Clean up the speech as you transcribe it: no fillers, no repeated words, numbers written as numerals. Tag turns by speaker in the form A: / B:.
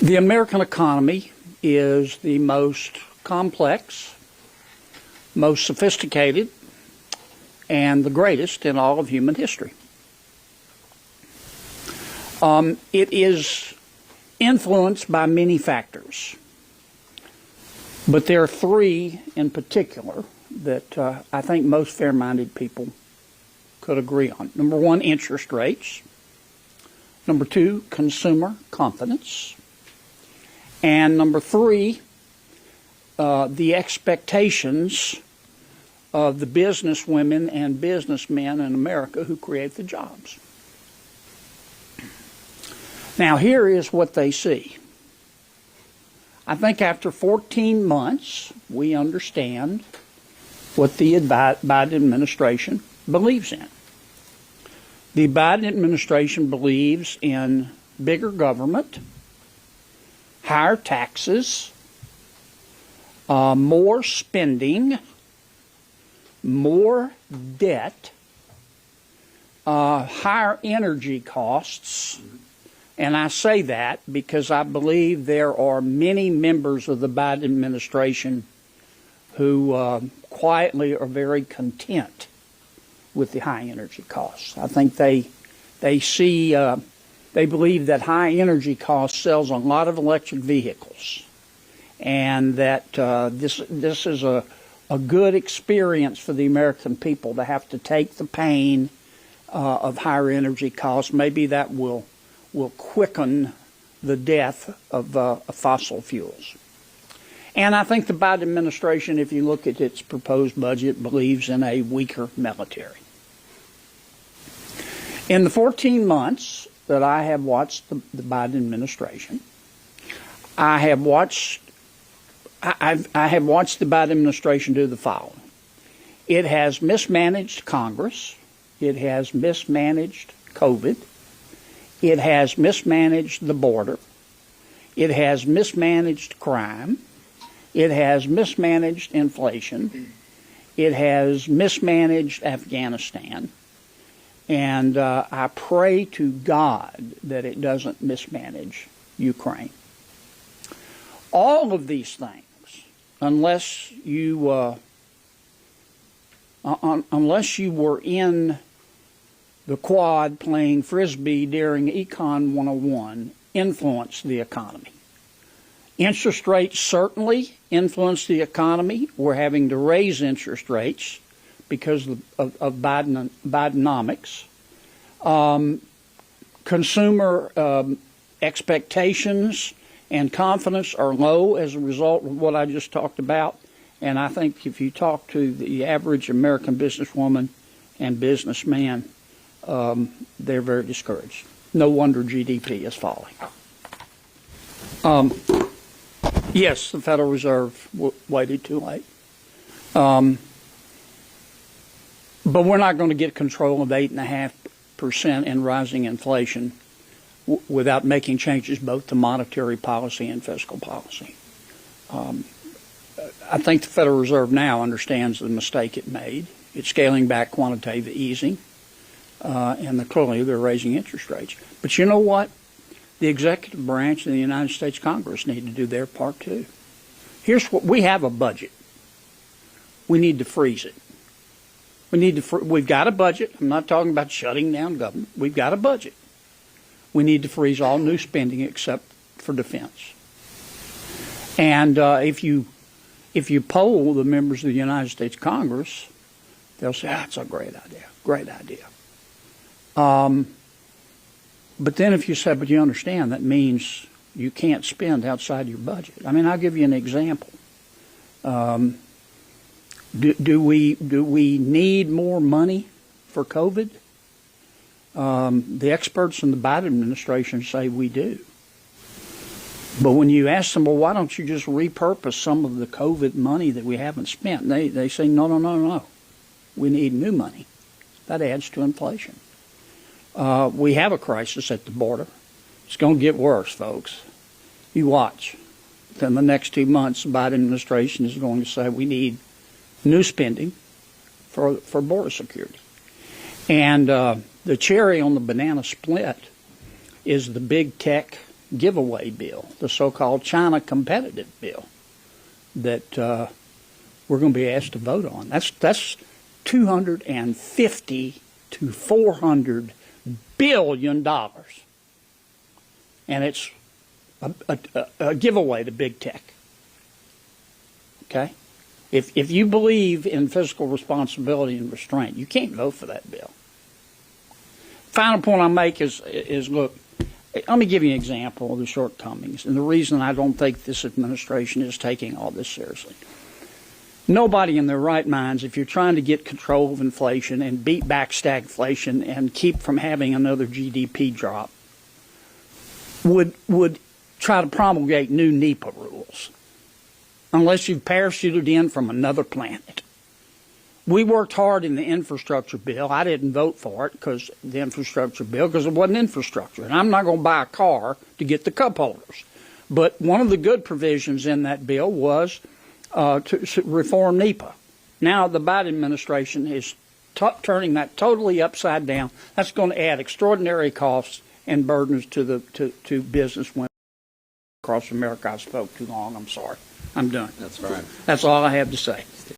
A: The American economy is the most complex, most sophisticated, and the greatest in all of human history. It is influenced by many factors, but there are three in particular that I think most fair-minded people could agree on. Number one, interest rates. Number two, consumer confidence. And number three, the expectations of the businesswomen and businessmen in America who create the jobs. Now, here is what they see. I think after 14 months, we understand what the Biden administration believes in. The Biden administration believes in bigger government, higher taxes, more spending, more debt, higher energy costs. And I say that because I believe there are many members of the Biden administration who quietly are very content with the high energy costs. I think they believe that high energy costs sells a lot of electric vehicles, and that this is a good experience for the American people to have to take the pain of higher energy costs. Maybe that will quicken the death of fossil fuels. And I think the Biden administration, if you look at its proposed budget, believes in a weaker military. In the 14 months that I have watched the Biden administration, I have watched the Biden administration do the following. It has mismanaged Congress. It has mismanaged COVID. It has mismanaged the border. It has mismanaged crime. It has mismanaged inflation. It has mismanaged Afghanistan. And I pray to God that it doesn't mismanage Ukraine. All of these things, unless you were in the Quad playing Frisbee during Econ 101, influence the economy. Interest rates certainly influence the economy. We're having to raise interest rates because of Bidenomics. Consumer expectations and confidence are low as a result of what I just talked about. And I think if you talk to the average American businesswoman and businessman, they're very discouraged. No wonder GDP is falling. Yes, the Federal Reserve waited too late. But we're not going to get control of 8.5% and rising inflation without making changes both to monetary policy and fiscal policy. I think the Federal Reserve now understands the mistake it made. It's scaling back quantitative easing, and clearly they're raising interest rates. But you know what? The executive branch and the United States Congress need to do their part too. Here's what we have: a budget. We need to freeze it. We've got a budget. I'm not talking about shutting down government. We've got a budget. We need to freeze all new spending except for defense. And if you poll the members of the United States Congress, they'll say, "That's a great idea. Great idea." But then if you say, "But you understand that means you can't spend outside your budget." I mean, I'll give you an example. Do we need more money for COVID? The experts in the Biden administration say we do. But when you ask them, well, why don't you just repurpose some of the COVID money that we haven't spent? They say, no. We need new money. That adds to inflation. We have a crisis at the border. It's going to get worse, folks. You watch. In the next 2 months, the Biden administration is going to say we need new spending for border security. And the cherry on the banana split is the big tech giveaway bill, the so-called China competitive bill that we're going to be asked to vote on. That's $250 to $400 billion, and it's a giveaway to big tech. Okay, if you believe in fiscal responsibility and restraint, you can't vote for that bill. Final point I make is look. Let me give you an example of the shortcomings and the reason I don't think this administration is taking all this seriously. Nobody in their right minds, if you're trying to get control of inflation and beat back stagflation and keep from having another GDP drop, would try to promulgate new NEPA rules unless you've parachuted in from another planet. We worked hard in the infrastructure bill. I didn't vote for it because the infrastructure bill, because it wasn't infrastructure. And I'm not going to buy a car to get the cup holders. But one of the good provisions in that bill was to reform NEPA. Now the Biden administration is turning that totally upside down. That's going to add extraordinary costs and burdens to business women across America. I spoke too long. I'm sorry. I'm done.
B: That's right.
A: That's all I have to say.